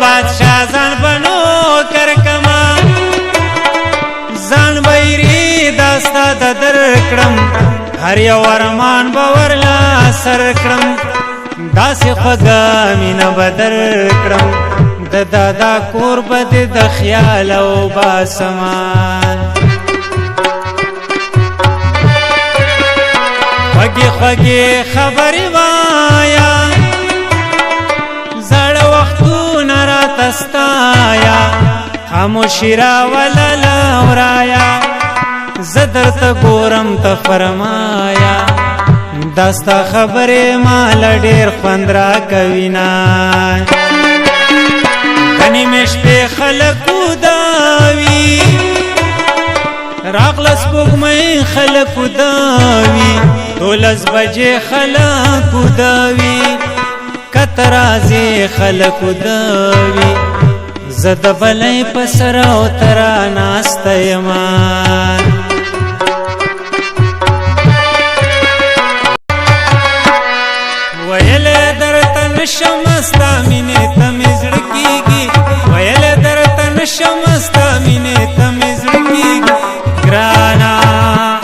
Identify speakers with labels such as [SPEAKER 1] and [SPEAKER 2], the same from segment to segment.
[SPEAKER 1] بادشاہ ځان بنو کر کما ځان بیری داستا د در کړم هر یو ارمان باورلا سر کړم داسې خوږه مینه بدر کړم د دادا کور بد د خیال او باسمان خوږې خوږې خبرې وایا زړه وختونه راته ستایا خاموشي راولله ورایا زه درته ګورم ته فرمایا دا ستا خبرې ماله ډېر خوند راکوینه کنی مې شپې خلک وداوي راغله سپوږمۍ خلک وداوي 12 بجې خلک وداوي کته راځې خلک وداوي زه د بلۍ په سر او ته راناسته یمه ویلې درته نشم ستا مینې ته مې زړه کېږي ویلې درته نشم ستا مینې ته مې زړه کېږي ګرانه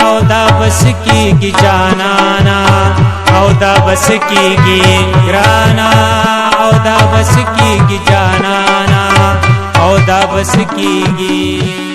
[SPEAKER 1] او دا بس کېږي جانانه او دا بس کېږي ګرانه او دا بس کېږي جانانه او دا بس کېږي